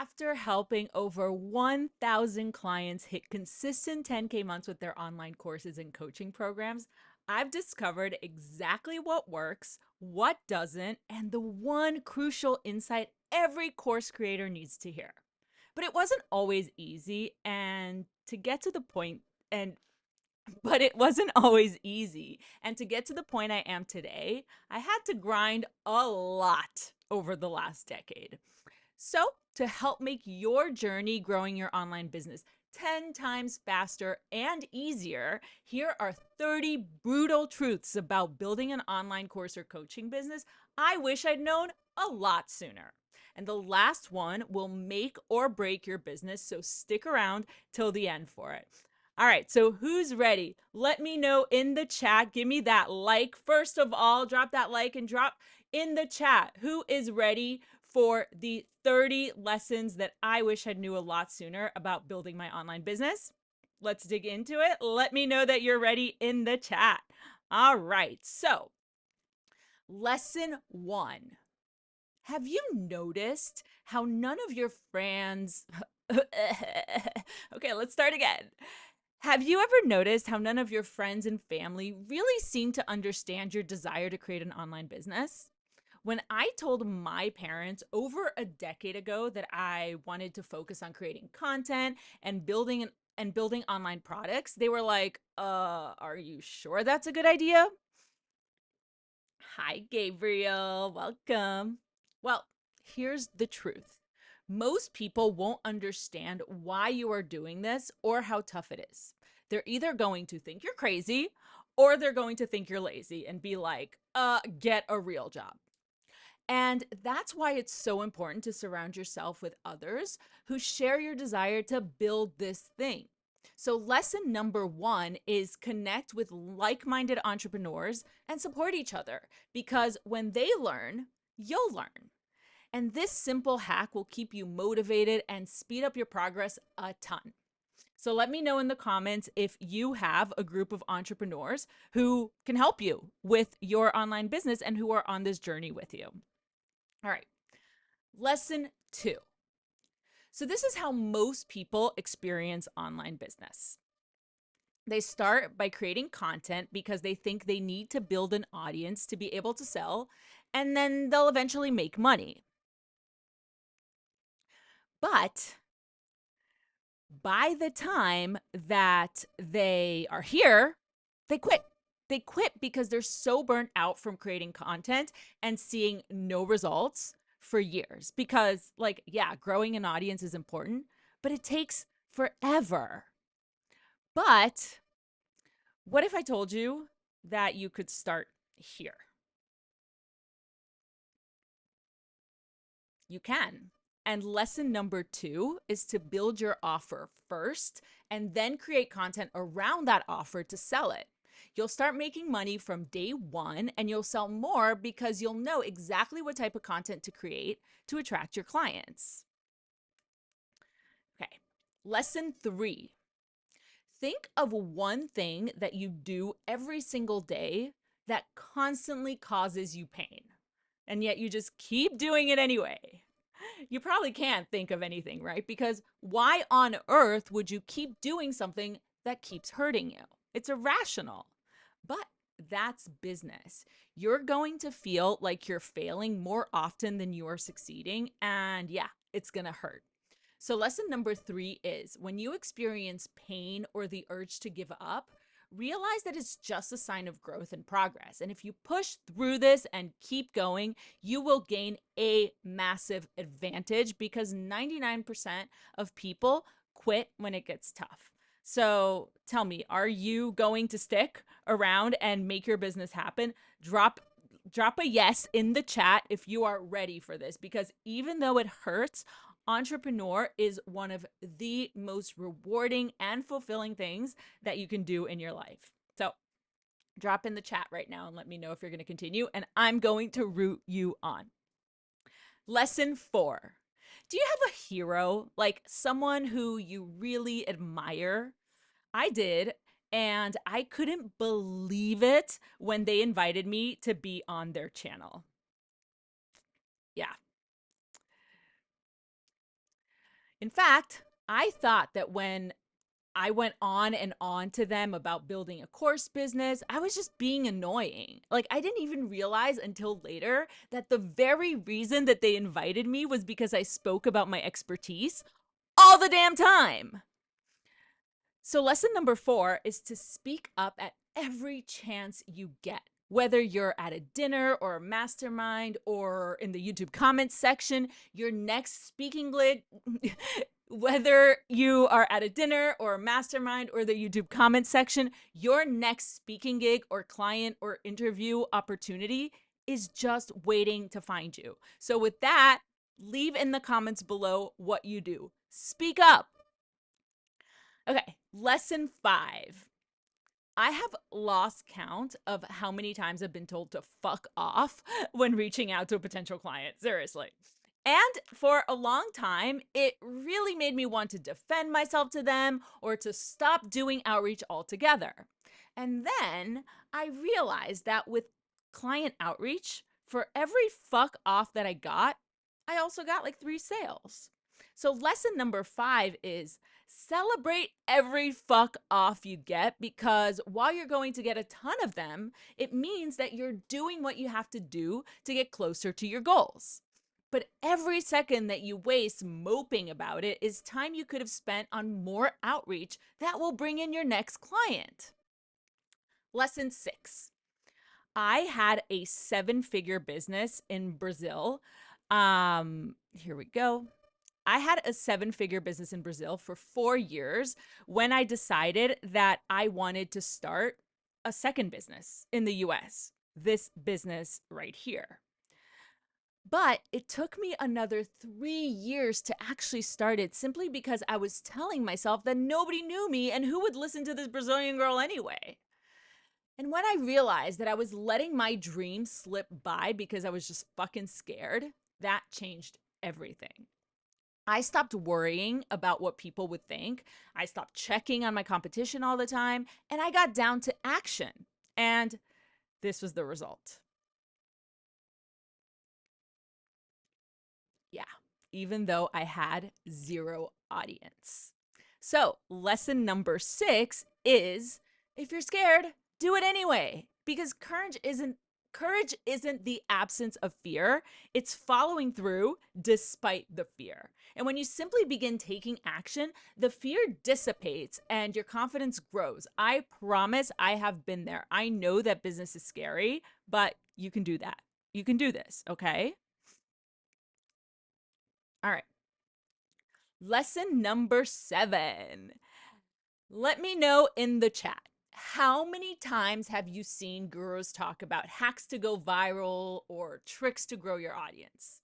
After helping over 1,000 clients hit consistent 10K months with their online courses and coaching programs, I've discovered exactly what works, what doesn't, and the one crucial insight every course creator needs to hear. But it wasn't always easy, and to get to the point, and but it wasn't always easy. And to get to the point I am today, I had to grind a lot over the last decade. So, to help make your journey growing your online business 10 times faster and easier, here are 30 brutal truths about building an online course or coaching business I wish I'd known a lot sooner. And the last one will make or break your business, so stick around till the end for it. All right, so who's ready? Let me know in the chat. Give me that like. First of all, drop that like and drop in the chat who is ready for the 30 lessons that I wish I knew a lot sooner about building my online business. Let's dig into it. Let me know that you're ready in the chat. All right, so lesson one. Have you noticed how none of your friends... Okay, let's start again. Have you ever noticed how none of your friends and family really seem to understand your desire to create an online business? When I told my parents over a decade ago that I wanted to focus on creating content and building online products, they were like, are you sure that's a good idea?" Hi, Gabriel. Welcome. Well, here's the truth. Most people won't understand why you are doing this or how tough it is. They're either going to think you're crazy or they're going to think you're lazy and be like, get a real job. And that's why it's so important to surround yourself with others who share your desire to build this thing. So, lesson number one is connect with like minded entrepreneurs and support each other, because when they learn, you'll learn. And this simple hack will keep you motivated and speed up your progress a ton. So, let me know in the comments if you have a group of entrepreneurs who can help you with your online business and who are on this journey with you. All right, lesson two. So, this is how most people experience online business. They start by creating content because they think they need to build an audience to be able to sell, and then they'll eventually make money. But by the time that they are here, they quit. They quit because they're so burnt out from creating content and seeing no results for years. Because, like, yeah, growing an audience is important, but it takes forever. But what if I told you that you could start here? You can. And lesson number two is to build your offer first and then create content around that offer to sell it. You'll start making money from day one and you'll sell more because you'll know exactly what type of content to create to attract your clients. Okay, lesson three. Think of one thing that you do every single day that constantly causes you pain, and yet you just keep doing it anyway. You probably can't think of anything, right? Because why on earth would you keep doing something that keeps hurting you? It's irrational. But that's business. You're going to feel like you're failing more often than you are succeeding. And yeah, it's going to hurt. So, lesson number three is when you experience pain or the urge to give up, realize that it's just a sign of growth and progress. And if you push through this and keep going, you will gain a massive advantage because 99% of people quit when it gets tough. So tell me, are you going to stick around and make your business happen? Drop a yes in the chat if you are ready for this, because even though it hurts, entrepreneur is one of the most rewarding and fulfilling things that you can do in your life. So drop in the chat right now and let me know if you're going to continue, and I'm going to root you on. Lesson four. Do you have a hero, like someone who you really admire? I did, and I couldn't believe it when they invited me to be on their channel. Yeah. In fact, I thought that when I went on and on to them about building a course business, I was just being annoying. Like, I didn't even realize until later that the very reason that they invited me was because I spoke about my expertise all the damn time. So, lesson number 4 is to speak up at every chance you get. Whether you're at a dinner or a mastermind or in the YouTube comments section, your next speaking gig, whether you are at a dinner or a mastermind or the YouTube comments section, your next speaking gig or client or interview opportunity is just waiting to find you. So, with that, leave in the comments below what you do. Speak up. Okay, lesson 5. I have lost count of how many times I've been told to fuck off when reaching out to a potential client. Seriously. And for a long time, it really made me want to defend myself to them or to stop doing outreach altogether. And then I realized that with client outreach, for every fuck off that I got, I also got like 3 sales. So, lesson number 5 is celebrate every fuck off you get, because while you're going to get a ton of them, it means that you're doing what you have to do to get closer to your goals. But every second that you waste moping about it is time you could have spent on more outreach that will bring in your next client. Lesson 6. I had a 7-figure business in Brazil. Here we go. I had a 7-figure business in Brazil for 4 years when I decided that I wanted to start a second business in the US, this business right here. But it took me another 3 years to actually start it, simply because I was telling myself that nobody knew me and who would listen to this Brazilian girl anyway. And when I realized that I was letting my dream slip by because I was just fucking scared, that changed everything. I stopped worrying about what people would think. I stopped checking on my competition all the time, and I got down to action. And this was the result. Yeah, even though I had 0 audience. So, lesson number 6 is, if you're scared, do it anyway, because courage isn't the absence of fear, it's following through despite the fear. And when you simply begin taking action, the fear dissipates and your confidence grows. I promise, I have been there. I know that business is scary, but you can do that. You can do this, okay? All right. Lesson number 7. Let me know in the chat. How many times have you seen gurus talk about hacks to go viral or tricks to grow your audience?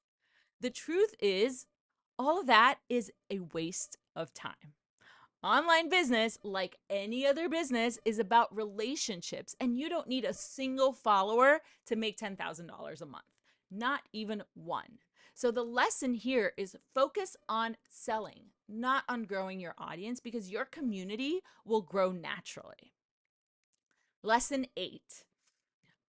The truth is, all of that is a waste of time. Online business, like any other business, is about relationships, and you don't need a single follower to make $10,000 a month. Not even one. So the lesson here is focus on selling, not on growing your audience, because your community will grow naturally. Lesson 8.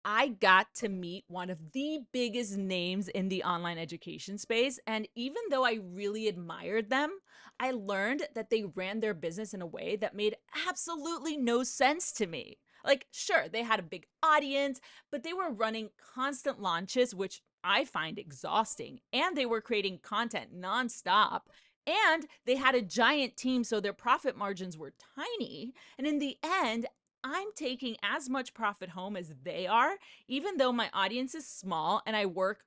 I got to meet one of the biggest names in the online education space. And even though I really admired them, I learned that they ran their business in a way that made absolutely no sense to me. Like, sure, they had a big audience, but they were running constant launches, which I find exhausting. And they were creating content nonstop. And they had a giant team, so their profit margins were tiny. And in the end, I'm taking as much profit home as they are, even though my audience is small and I work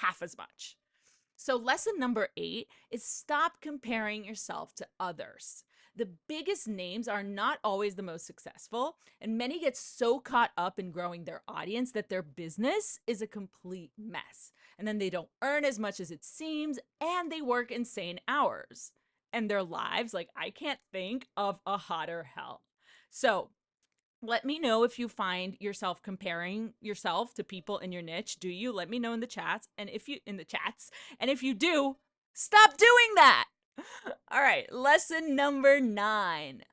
half as much. So, lesson number 8 is stop comparing yourself to others. The biggest names are not always the most successful, and many get so caught up in growing their audience that their business is a complete mess. And then they don't earn as much as it seems, and they work insane hours. And their lives, like, I can't think of a hotter hell. So, let me know if you find yourself comparing yourself to people in your niche. Do you? Let me know in the chats. And if you and if you do, stop doing that. All right, lesson number 9.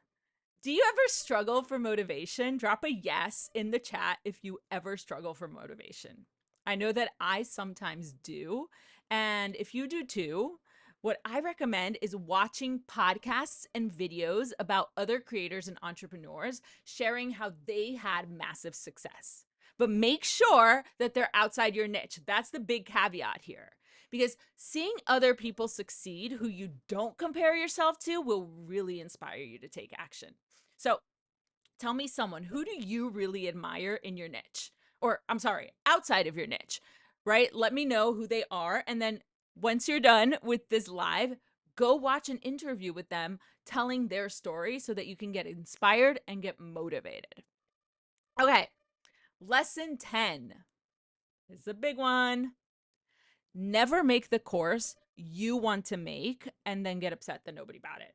Do you ever struggle for motivation? Drop a yes in the chat if you ever struggle for motivation. I know that I sometimes do. And if you do too, What I recommend is watching podcasts and videos about other creators and entrepreneurs sharing how they had massive success. But make sure that they're outside your niche. That's the big caveat here. Because seeing other people succeed who you don't compare yourself to will really inspire you to take action. So tell me someone, who do you really admire in your niche? Or I'm sorry, outside of your niche, right? Let me know who they are. And then once you're done with this live, go watch an interview with them telling their story so that you can get inspired and get motivated. Okay, lesson 10 is a big one. Never make the course you want to make and then get upset that nobody bought it.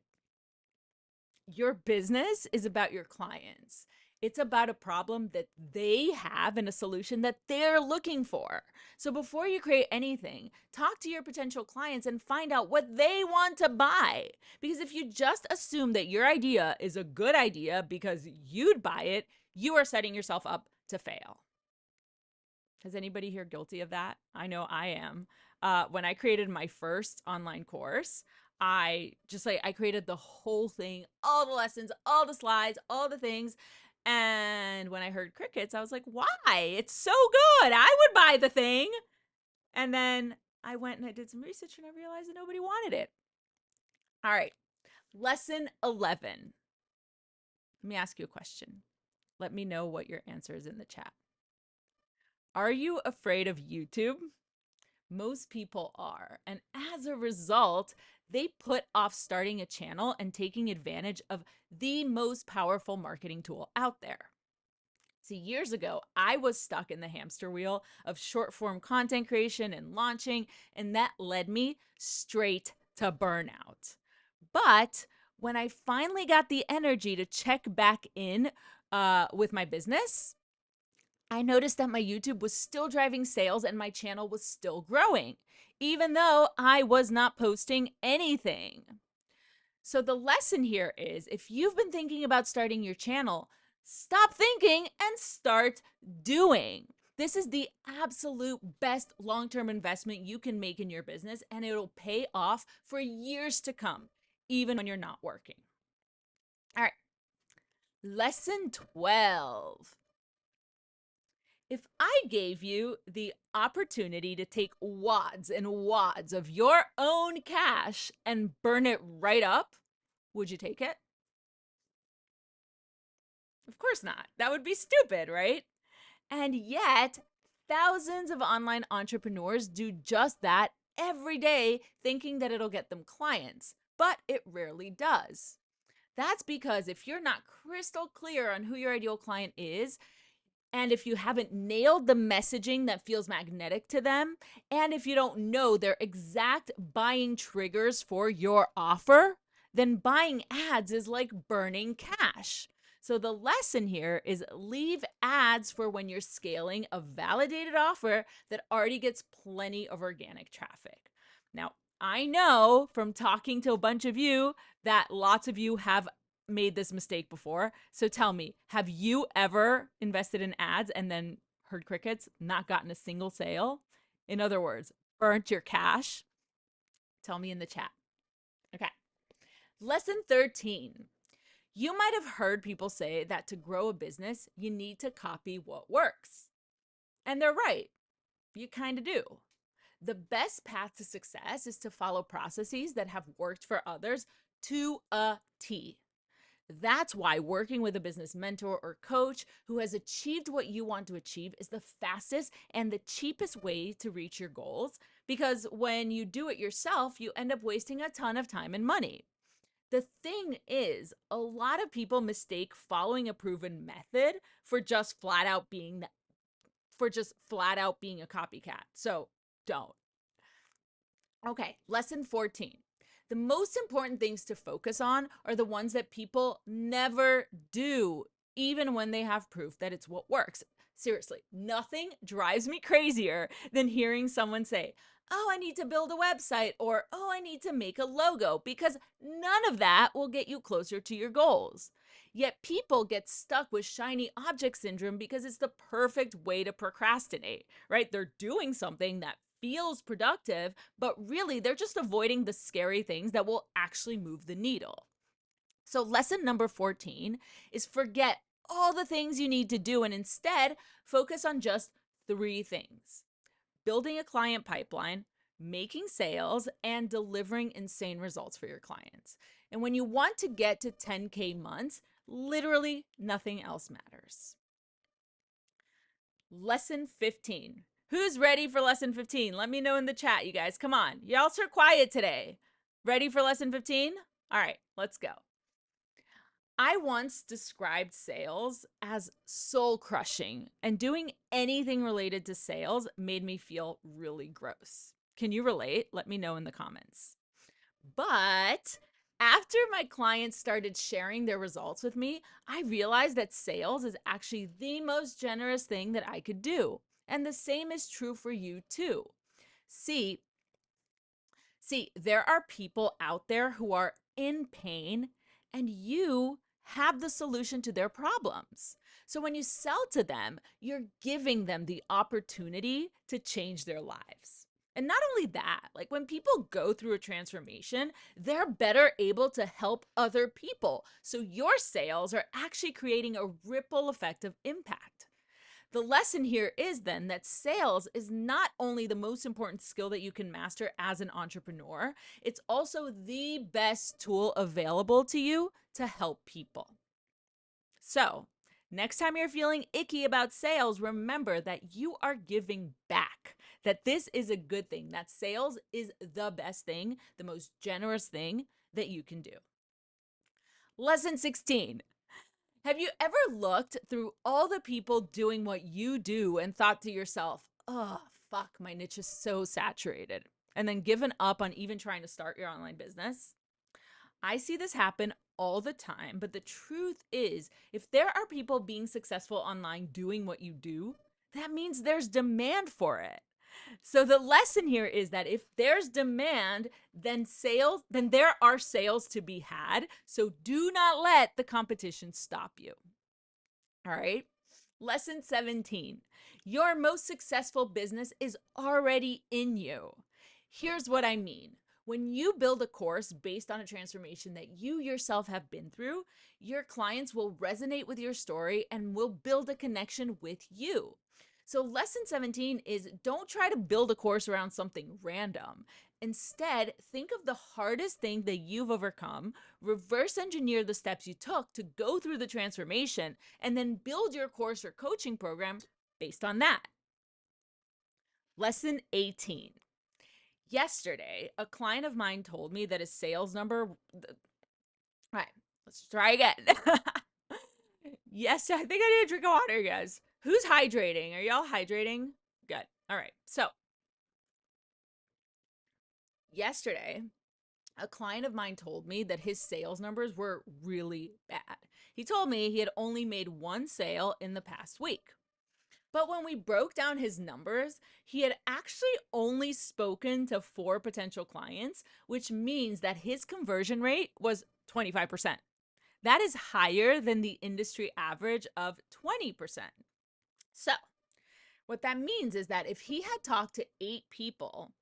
Your business is about your clients. It's about a problem that they have and a solution that they're looking for. So before you create anything, talk to your potential clients and find out what they want to buy. Because if you just assume that your idea is a good idea because you'd buy it, you are setting yourself up to fail. Is anybody here guilty of that? I know I am. When I created my first online course, I created the whole thing, all the lessons, all the slides, all the things. And when I heard crickets, I was like, why? It's so good. I would buy the thing. And then I went and I did some research and I realized that nobody wanted it. All right. Lesson 11. Let me ask you a question. Let me know what your answer is in the chat. Are you afraid of YouTube? Most people are. And as a result, they put off starting a channel and taking advantage of the most powerful marketing tool out there. See, years ago, I was stuck in the hamster wheel of short form content creation and launching, and that led me straight to burnout. But when I finally got the energy to check back in with my business, I noticed that my YouTube was still driving sales and my channel was still growing, even though I was not posting anything. So the lesson here is, if you've been thinking about starting your channel, stop thinking and start doing. This is the absolute best long-term investment you can make in your business, and it'll pay off for years to come, even when you're not working. All right, lesson 12. If I gave you the opportunity to take wads and wads of your own cash and burn it right up, would you take it? Of course not. That would be stupid, right? And yet, thousands of online entrepreneurs do just that every day, thinking that it'll get them clients, but it rarely does. That's because if you're not crystal clear on who your ideal client is, and if you haven't nailed the messaging that feels magnetic to them, and if you don't know their exact buying triggers for your offer, then buying ads is like burning cash. So the lesson here is, leave ads for when you're scaling a validated offer that already gets plenty of organic traffic. Now, I know from talking to a bunch of you that lots of you have made this mistake before. So tell me, have you ever invested in ads and then heard crickets, not gotten a single sale? In other words, burnt your cash? Tell me in the chat. Okay. Lesson 13. You might have heard people say that to grow a business, you need to copy what works. And they're right. You kind of do. The best path to success is to follow processes that have worked for others to a T. That's why working with a business mentor or coach who has achieved what you want to achieve is the fastest and the cheapest way to reach your goals, because when you do it yourself, you end up wasting a ton of time and money. The thing is, a lot of people mistake following a proven method for just flat out being a copycat. So don't. Okay, lesson 14. The most important things to focus on are the ones that people never do, even when they have proof that it's what works. Seriously, nothing drives me crazier than hearing someone say, oh, I need to build a website, or oh, I need to make a logo, because none of that will get you closer to your goals. Yet people get stuck with shiny object syndrome because it's the perfect way to procrastinate, right? They're doing something that feels productive, but really they're just avoiding the scary things that will actually move the needle. So, lesson number 14 is forget all the things you need to do and instead focus on just three things: building a client pipeline, making sales, and delivering insane results for your clients. And when you want to get to 10K months, literally nothing else matters. Lesson 15. Who's ready for lesson 15? Let me know in the chat, you guys. Come on. Y'all are quiet today. Ready for lesson 15? All right, let's go. I once described sales as soul crushing, and doing anything related to sales made me feel really gross. Can you relate? Let me know in the comments. But after my clients started sharing their results with me, I realized that sales is actually the most generous thing that I could do. And the same is true for you too. See, there are people out there who are in pain, and you have the solution to their problems. So when you sell to them, you're giving them the opportunity to change their lives. And not only that, like when people go through a transformation, they're better able to help other people. So your sales are actually creating a ripple effect of impact. The lesson here is then that sales is not only the most important skill that you can master as an entrepreneur, it's also the best tool available to you to help people. So, next time you're feeling icky about sales, remember that you are giving back, that this is a good thing, that sales is the best thing, the most generous thing that you can do. Lesson 16. Have you ever looked through all the people doing what you do and thought to yourself, oh, fuck, my niche is so saturated, and then given up on even trying to start your online business? I see this happen all the time, but the truth is, if there are people being successful online doing what you do, that means there's demand for it. So the lesson here is that if there's demand, then there are sales to be had. So do not let the competition stop you. All right. Lesson 17. Your most successful business is already in you. Here's what I mean. When you build a course based on a transformation that you yourself have been through, your clients will resonate with your story and will build a connection with you. So, lesson 17 is don't try to build a course around something random. Instead, think of the hardest thing that you've overcome, reverse engineer the steps you took to go through the transformation, and then build your course or coaching program based on that. Lesson 18. Yesterday, a client of mine told me that his sales number. All right, let's try again. Yes, I think I need a drink of water, guys. Who's hydrating? Are y'all hydrating? Good. All right. So, yesterday, a client of mine told me that his sales numbers were really bad. He told me he had only made one sale in the past week. But when we broke down his numbers, he had actually only spoken to 4 potential clients, which means that his conversion rate was 25%. That is higher than the industry average of 20%. So, what that means is that if he had talked to 8 people,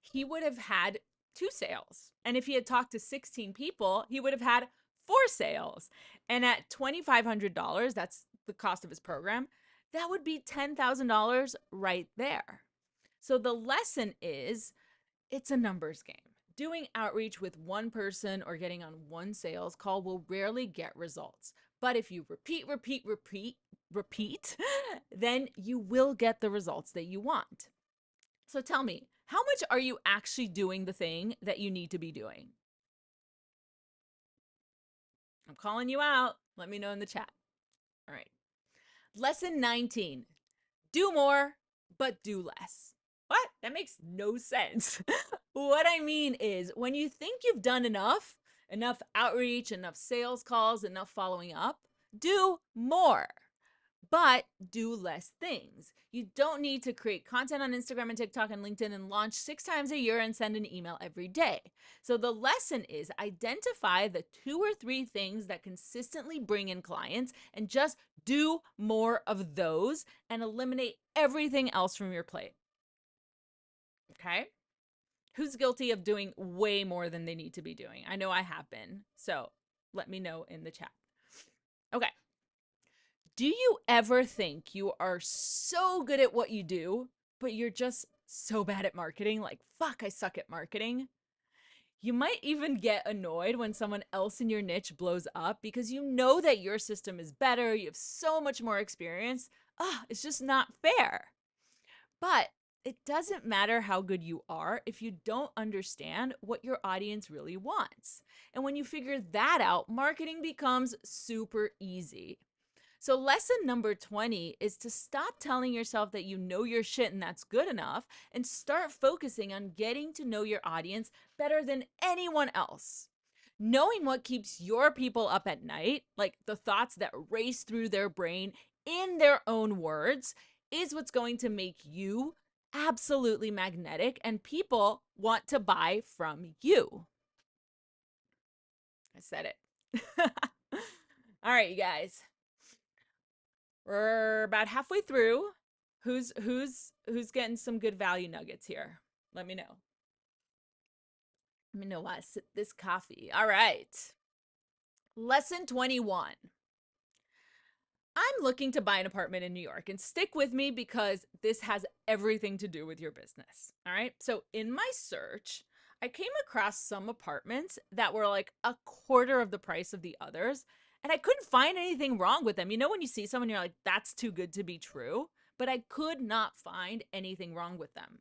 he would have had 2 sales. And if he had talked to 16 people, he would have had 4 sales. And at $2,500, that's the cost of his program, that would be $10,000 right there. So the lesson is it's a numbers game. Doing outreach with one person or getting on one sales call will rarely get results. But if you repeat, then you will get the results that you want. So tell me, how much are you actually doing the thing that you need to be doing? I'm calling you out. Let me know in the chat. All right. Lesson 19. Do more, but do less. What? That makes no sense. What I mean is when you think you've done enough outreach, enough sales calls, enough following up, do more, but do less things. You don't need to create content on Instagram and TikTok and LinkedIn and launch 6 times a year and send an email every day. So the lesson is identify the 2 or 3 things that consistently bring in clients and just do more of those and eliminate everything else from your plate. Okay. Who's guilty of doing way more than they need to be doing? I know I have been. So let me know in the chat. Okay. Do you ever think you are so good at what you do, but you're just so bad at marketing? Like, fuck, I suck at marketing. You might even get annoyed when someone else in your niche blows up because you know that your system is better, you have so much more experience. It's just not fair. But it doesn't matter how good you are if you don't understand what your audience really wants. And when you figure that out, marketing becomes super easy. So, lesson number 20 is to stop telling yourself that you know your shit and that's good enough and start focusing on getting to know your audience better than anyone else. Knowing what keeps your people up at night, like the thoughts that race through their brain in their own words, is what's going to make you absolutely magnetic and people want to buy from you. I said it. All right, you guys. We're about halfway through. Who's getting some good value nuggets here? Let me know. Let me know why I sip this coffee. All right. Lesson 21. I'm looking to buy an apartment in New York, and stick with me because this has everything to do with your business. All right. So, in my search, I came across some apartments that were like a quarter of the price of the others, and I couldn't find anything wrong with them. You know, when you see someone, you're like, that's too good to be true, but I could not find anything wrong with them.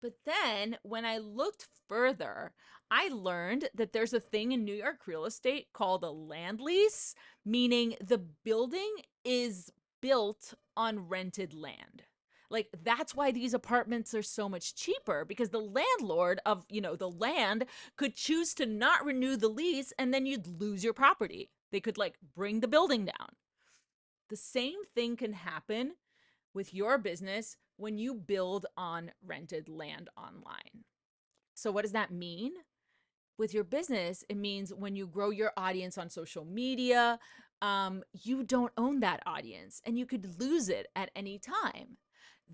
But then when I looked further, I learned that there's a thing in New York real estate called a land lease, meaning the building is built on rented land. Like that's why these apartments are so much cheaper because the landlord of, the land could choose to not renew the lease and then you'd lose your property. They could like bring the building down. The same thing can happen with your business when you build on rented land online. So, what does that mean? With your business, it means when you grow your audience on social media, you don't own that audience and you could lose it at any time.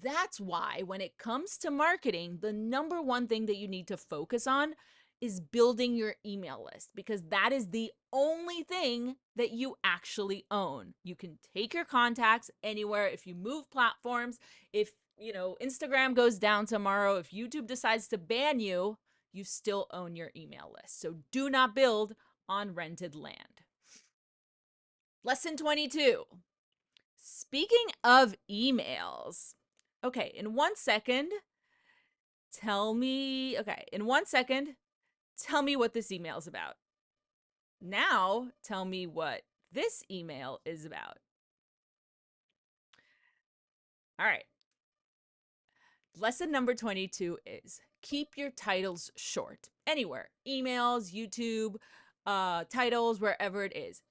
That's why, when it comes to marketing, the number one thing that you need to focus on is building your email list because that is the only thing that you actually own. You can take your contacts anywhere. If you move platforms, if Instagram goes down tomorrow, if YouTube decides to ban you, you still own your email list. So do not build on rented land. Lesson 22. Speaking of emails, okay, in 1 second, tell me what this email is about. Now, tell me what this email is about. All right. Lesson number 22 is keep your titles short. Anywhere, emails, YouTube, titles, wherever it is.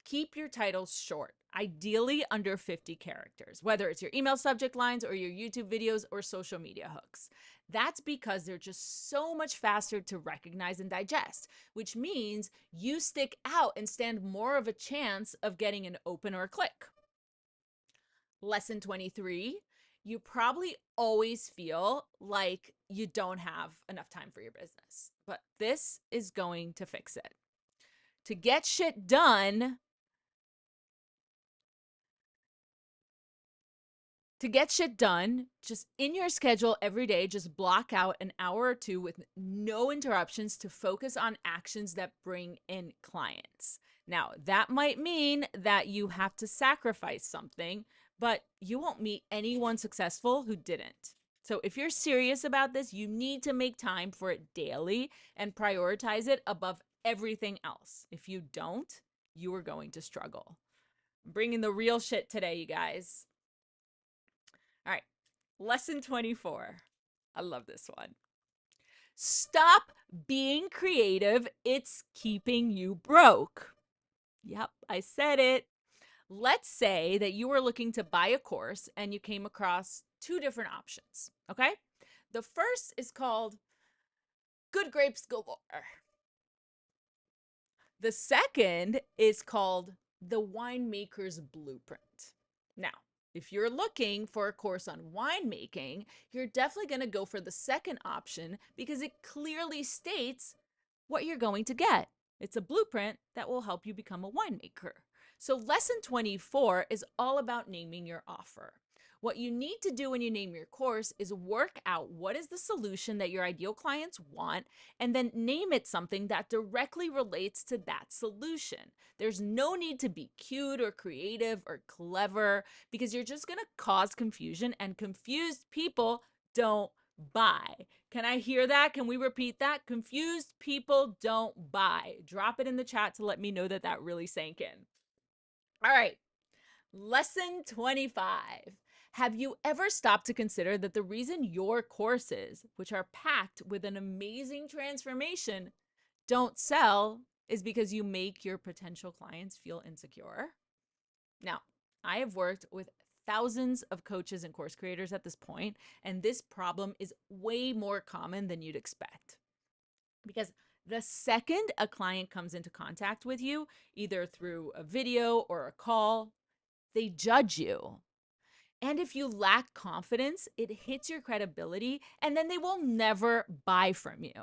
Keep your titles short, ideally under 50 characters, whether it's your email subject lines or your YouTube videos or social media hooks. That's because they're just so much faster to recognize and digest, which means you stick out and stand more of a chance of getting an open or a click. Lesson 23, you probably always feel like you don't have enough time for your business, but this is going to fix it. To get shit done, just in your schedule every day, just block out an hour or two with no interruptions to focus on actions that bring in clients. Now, that might mean that you have to sacrifice something, but you won't meet anyone successful who didn't. So if you're serious about this, you need to make time for it daily and prioritize it above everything else. If you don't, you are going to struggle. I'm bringing the real shit today, you guys. All right. Lesson 24. I love this one. Stop being creative. It's keeping you broke. Yep, I said it. Let's say that you were looking to buy a course and you came across two different options. Okay. The first is called Good Grapes Galore. The second is called The Winemaker's Blueprint. Now, if you're looking for a course on winemaking, you're definitely going to go for the second option because it clearly states what you're going to get. It's a blueprint that will help you become a winemaker. So, lesson 24 is all about naming your offer. What you need to do when you name your course is work out what is the solution that your ideal clients want and then name it something that directly relates to that solution. There's no need to be cute or creative or clever because you're just going to cause confusion, and confused people don't buy. Can I hear that? Can we repeat that? Confused people don't buy. Drop it in the chat to let me know that that really sank in. All right. Lesson 25. Have you ever stopped to consider that the reason your courses, which are packed with an amazing transformation, don't sell is because you make your potential clients feel insecure? Now, I have worked with thousands of coaches and course creators at this point, and this problem is way more common than you'd expect. Because the second a client comes into contact with you, either through a video or a call, they judge you. And if you lack confidence, it hits your credibility, and then they will never buy from you.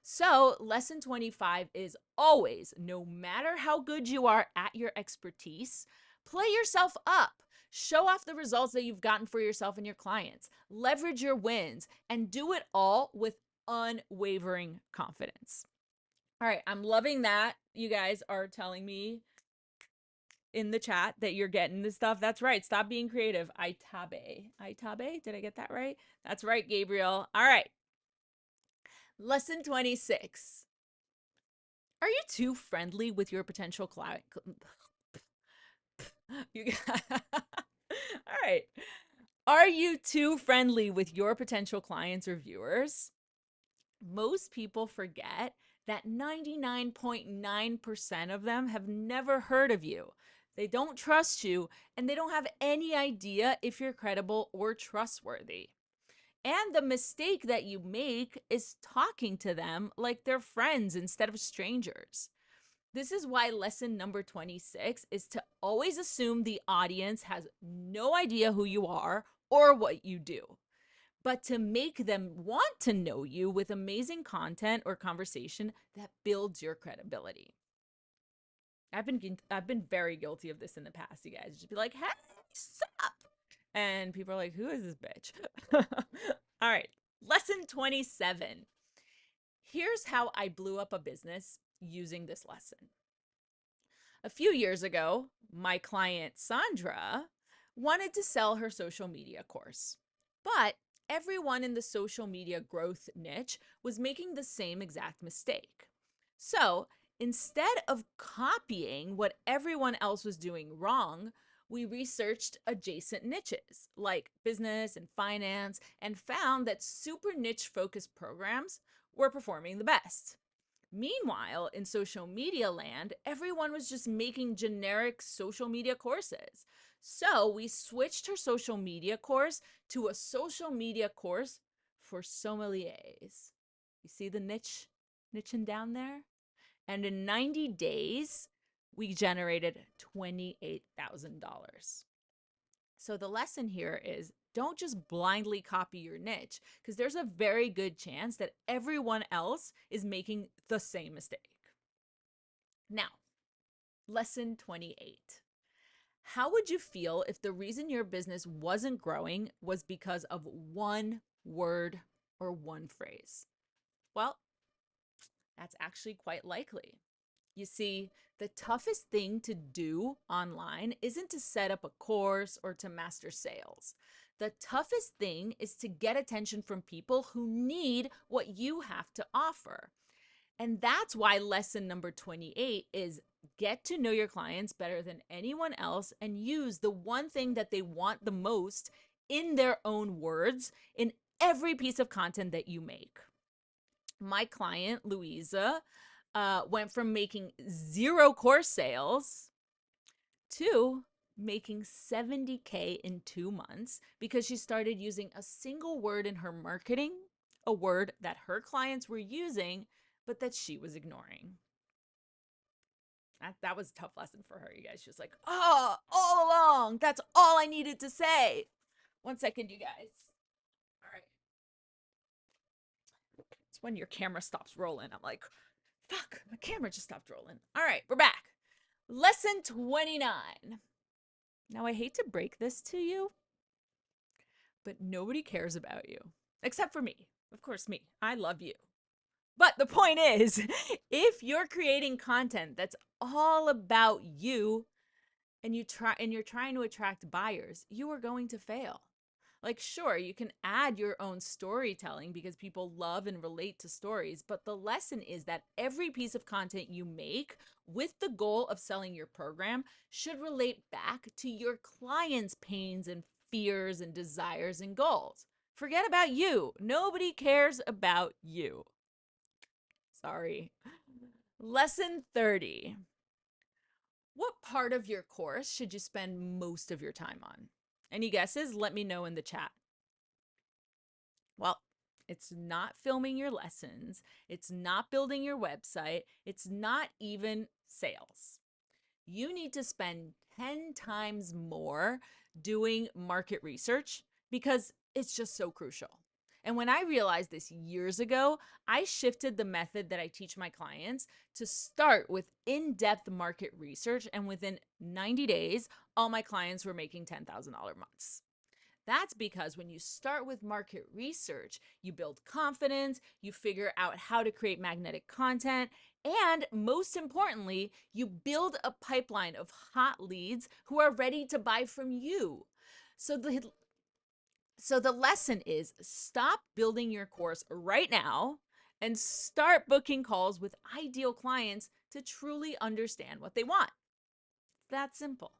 So, lesson 25 is always, no matter how good you are at your expertise, play yourself up. Show off the results that you've gotten for yourself and your clients. Leverage your wins and do it all with unwavering confidence. All right, I'm loving that you guys are telling me in the chat that you're getting this stuff. That's right. Stop being creative. Aitabe. Did I get that right? That's right, Gabriel. All right. Lesson 26. Are you too friendly with your potential client? All right. Are you too friendly with your potential clients or viewers? Most people forget that 99.9% of them have never heard of you. They don't trust you, and they don't have any idea if you're credible or trustworthy. And the mistake that you make is talking to them like they're friends instead of strangers. This is why lesson number 26 is to always assume the audience has no idea who you are or what you do, but to make them want to know you with amazing content or conversation that builds your credibility. I've been very guilty of this in the past, you guys. Just be like, "Hey, sup?" And people are like, "Who is this bitch?" All right. Lesson 27. Here's how I blew up a business using this lesson. A few years ago, my client Sandra wanted to sell her social media course, but everyone in the social media growth niche was making the same exact mistake. So instead of copying what everyone else was doing wrong, we researched adjacent niches like business and finance and found that super niche focused programs were performing the best. Meanwhile, in social media land, everyone was just making generic social media courses. So we switched her social media course to a social media course for sommeliers. You see the niching down there? And in 90 days, we generated $28,000. So the lesson here is don't just blindly copy your niche because there's a very good chance that everyone else is making the same mistake. Now, lesson 28. How would you feel if the reason your business wasn't growing was because of one word or one phrase? Well, that's actually quite likely. You see, the toughest thing to do online isn't to set up a course or to master sales. The toughest thing is to get attention from people who need what you have to offer. And that's why lesson number 28 is get to know your clients better than anyone else and use the one thing that they want the most in their own words in every piece of content that you make. My client, Louisa, went from making 0 course sales to making 70K in 2 months because she started using a single word in her marketing, a word that her clients were using, but that she was ignoring. That was a tough lesson for her, you guys. She was like, oh, all along, that's all I needed to say. 1 second, you guys. All right. It's when your camera stops rolling. I'm like, fuck, my camera just stopped rolling. All right, we're back. Lesson 29. Now, I hate to break this to you, but nobody cares about you except for me. Of course, me. I love you. But the point is, if you're creating content that's all about you and you're trying to attract buyers, you are going to fail. Like, sure, you can add your own storytelling because people love and relate to stories, but the lesson is that every piece of content you make with the goal of selling your program should relate back to your clients' pains and fears and desires and goals. Forget about you. Nobody cares about you. Sorry. Lesson 30. What part of your course should you spend most of your time on? Any guesses? Let me know in the chat. Well, it's not filming your lessons. It's not building your website. It's not even sales. You need to spend 10 times more doing market research because it's just so crucial. And when I realized this years ago, I shifted the method that I teach my clients to start with in-depth market research. And within 90 days, all my clients were making $10,000 months. That's because when you start with market research, you build confidence, you figure out how to create magnetic content, and most importantly, you build a pipeline of hot leads who are ready to buy from you. So the lesson is stop building your course right now and start booking calls with ideal clients to truly understand what they want. It's that simple.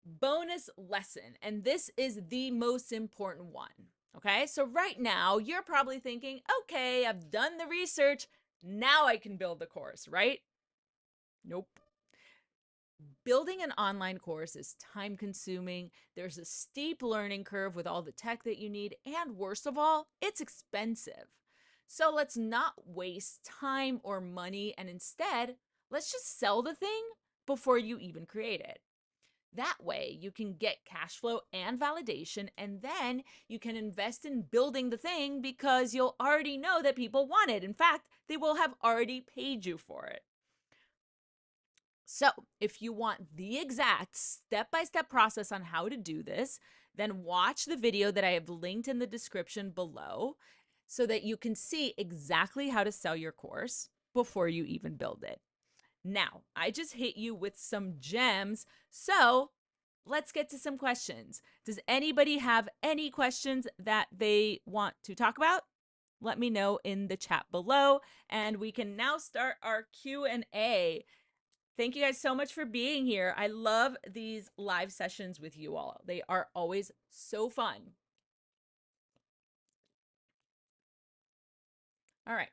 Bonus lesson, and this is the most important one. Okay, so right now you're probably thinking, okay, I've done the research, now I can build the course, right? Nope. Building an online course is time consuming. There's a steep learning curve with all the tech that you need, and worst of all, it's expensive. So let's not waste time or money, and instead, let's just sell the thing before you even create it. That way, you can get cash flow and validation, and then you can invest in building the thing because you'll already know that people want it. In fact, they will have already paid you for it. So, if you want the exact step-by-step process on how to do this, then watch the video that I have linked in the description below so that you can see exactly how to sell your course before you even build it. Now, I just hit you with some gems, so let's get to some questions. Does anybody have any questions that they want to talk about? Let me know in the chat below, and we can now start our Q&A. Thank you guys so much for being here. I love these live sessions with you all. They are always so fun. All right.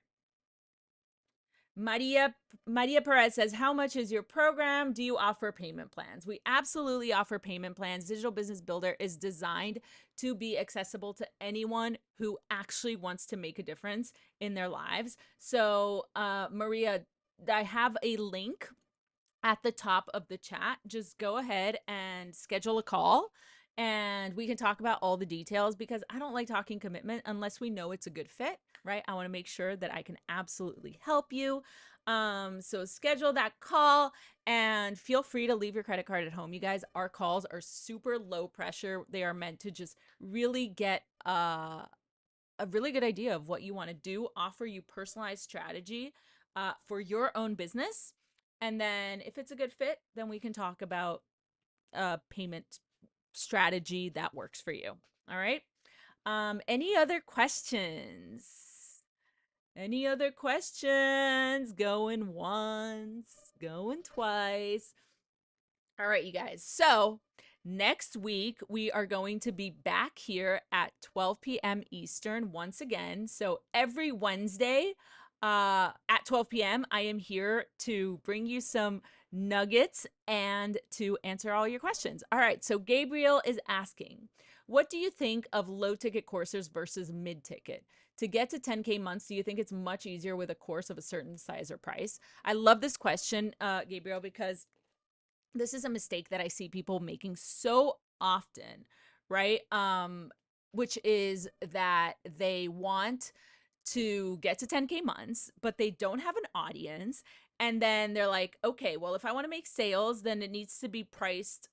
Maria Perez says, how much is your program? Do you offer payment plans? We absolutely offer payment plans. Digital Business Builder is designed to be accessible to anyone who actually wants to make a difference in their lives. So, Maria, I have a link at the top of the chat. Just go ahead and schedule a call and we can talk about all the details because I don't like talking commitment unless we know it's a good fit, right? I want to make sure that I can absolutely help you. So schedule that call and feel free to leave your credit card at home. You guys, our calls are super low pressure. They are meant to just really get a really good idea of what you want to do, offer you personalized strategy for your own business. And then if it's a good fit, then we can talk about a payment strategy that works for you. All right. Any other questions? Any other questions? Going once, going twice. All right, you guys. So next week, we are going to be back here at 12 p.m. Eastern once again. So every Wednesday at 12 p.m., I am here to bring you some nuggets and to answer all your questions. All right, so Gabriel is asking, what do you think of low ticket courses versus mid ticket? to get to 10K months, do you think it's much easier with a course of a certain size or price? I love this question, Gabriel, because this is a mistake that I see people making so often, right? Which is that they want to get to 10K months, but they don't have an audience. And then they're like, okay, well, if I want to make sales, then it needs to be priced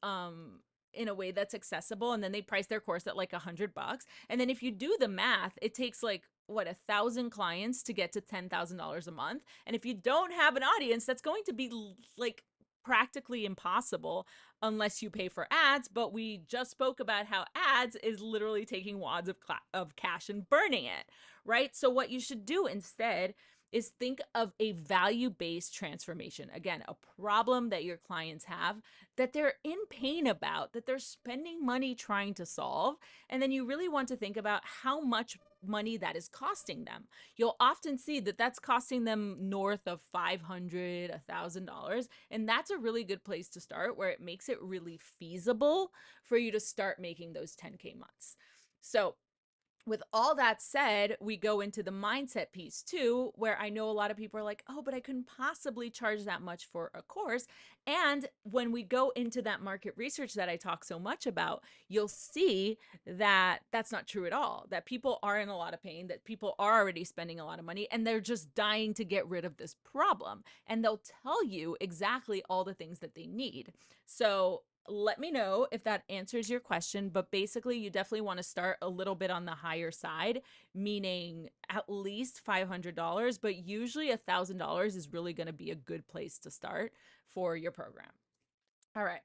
in a way that's accessible. And then they price their course at like $100. And then if you do the math, it takes like what, 1,000 clients to get to $10,000 a month. And if you don't have an audience, that's going to be like practically impossible unless you pay for ads. But we just spoke about how ads is literally taking wads of cash and burning it, right? So what you should do instead is think of a value-based transformation. Again, a problem that your clients have that they're in pain about, that they're spending money trying to solve. And then you really want to think about how much money that is costing them. You'll often see that that's costing them north of $500, $1,000. And that's a really good place to start, where it makes it really feasible for you to start making those 10K months. So with all that said, we go into the mindset piece too, where I know a lot of people are like, oh, but I couldn't possibly charge that much for a course. And when we go into that market research that I talk so much about, you'll see that that's not true at all, that people are in a lot of pain, that people are already spending a lot of money, and they're just dying to get rid of this problem. And they'll tell you exactly all the things that they need. So let me know if that answers your question. But basically, you definitely want to start a little bit on the higher side, meaning at least $500, but usually $1,000 is really going to be a good place to start for your program. All right.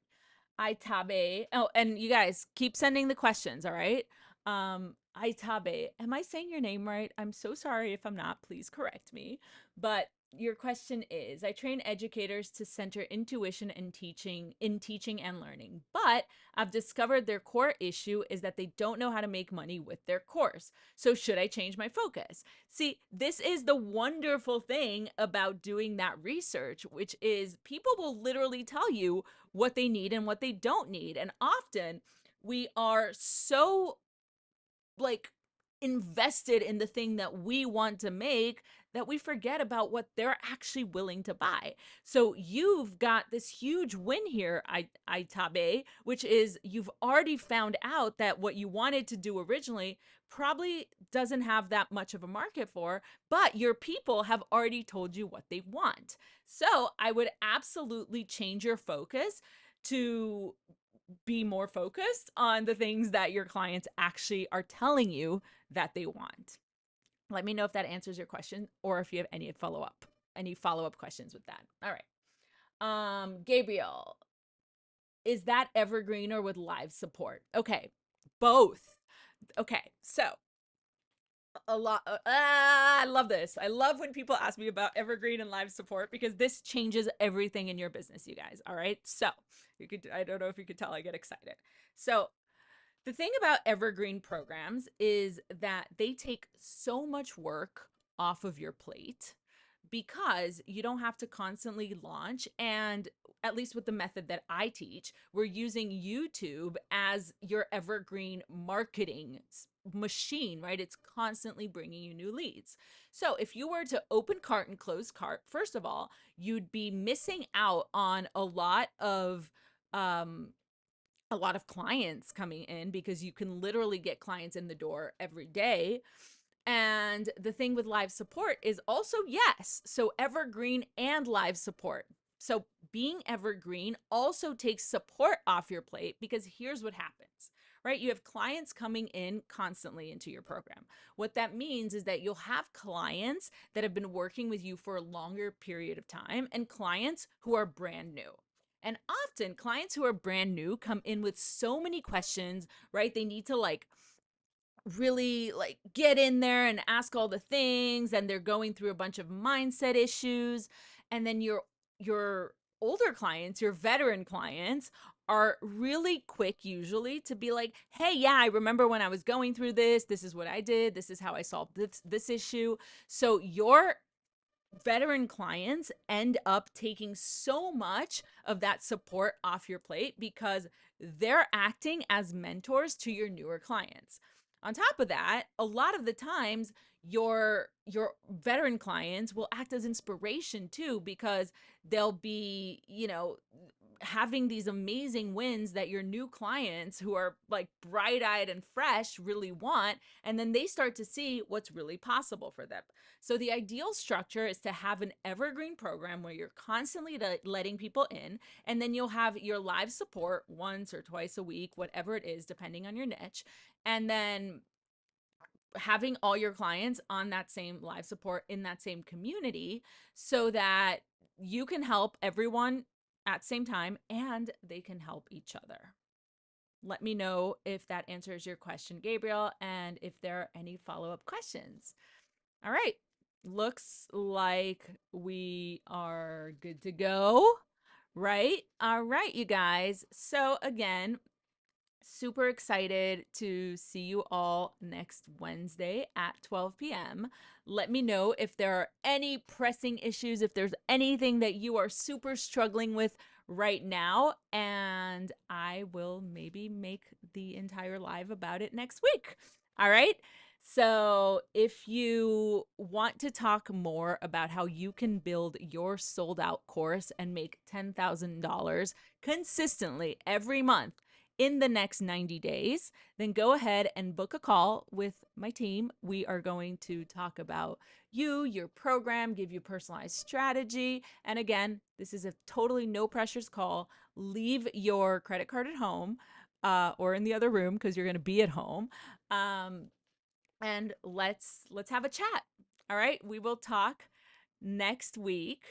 Aitabe. Oh, and you guys keep sending the questions. All right. Aitabe, am I saying your name right? I'm so sorry if I'm not. Please correct me. But your question is, I train educators to center intuition and teaching and learning, but I've discovered their core issue is that they don't know how to make money with their course. So should I change my focus? See, this is the wonderful thing about doing that research, which is people will literally tell you what they need and what they don't need. And often we are so like invested in the thing that we want to make that we forget about what they're actually willing to buy. So you've got this huge win here, Aitabe, which is you've already found out that what you wanted to do originally probably doesn't have that much of a market for, but your people have already told you what they want. So I would absolutely change your focus to be more focused on the things that your clients actually are telling you that they want. Let me know if that answers your question or if you have any follow-up questions with that. All right. Gabriel, is that evergreen or with live support? Okay, both. Okay, so a lot I love this. I love when people ask me about evergreen and live support because this changes everything in your business, you guys. All right, so I don't know if you could tell I get excited. So the thing about evergreen programs is that they take so much work off of your plate because you don't have to constantly launch. And at least with the method that I teach, we're using YouTube as your evergreen marketing machine, right? It's constantly bringing you new leads. So if you were to open cart and close cart, first of all, you'd be missing out on a lot of clients coming in because you can literally get clients in the door every day. And the thing with live support is also, yes, so evergreen and live support. So being evergreen also takes support off your plate because here's what happens, right? You have clients coming in constantly into your program. What that means is that you'll have clients that have been working with you for a longer period of time and clients who are brand new. And often clients who are brand new come in with so many questions, right? They need to really get in there and ask all the things, and they're going through a bunch of mindset issues. And then your older clients, your veteran clients, are really quick usually to be like, hey, yeah, I remember when I was going through this is what I did, this is how I solved this issue. So your veteran clients end up taking so much of that support off your plate because they're acting as mentors to your newer clients. On top of that, a lot of the times your veteran clients will act as inspiration too, because they'll be, having these amazing wins that your new clients who are like bright-eyed and fresh really want, and then they start to see what's really possible for them. So the ideal structure is to have an evergreen program where you're constantly letting people in, and then you'll have your live support once or twice a week, whatever it is, depending on your niche, and then having all your clients on that same live support in that same community, so that you can help everyone at the same time and they can help each other. Let me know if that answers your question, Gabriel, and if there are any follow-up questions. All right. Looks like we are good to go, right? All right, you guys. So again, super excited to see you all next Wednesday at 12 p.m. Let me know if there are any pressing issues, if there's anything that you are super struggling with right now, and I will maybe make the entire live about it next week. All right. So, if you want to talk more about how you can build your sold out course and make $10,000 consistently every month in the next 90 days, then go ahead and book a call with my team. We are going to talk about you, your program, give you personalized strategy. And again, this is a totally no pressures call. Leave your credit card at home or in the other room because you're going to be at home. And let's have a chat. All right, we will talk next week.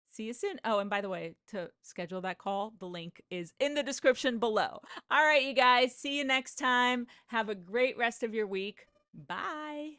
See you soon. Oh, and by the way, to schedule that call, the link is in the description below. All right, you guys, see you next time. Have a great rest of your week. Bye.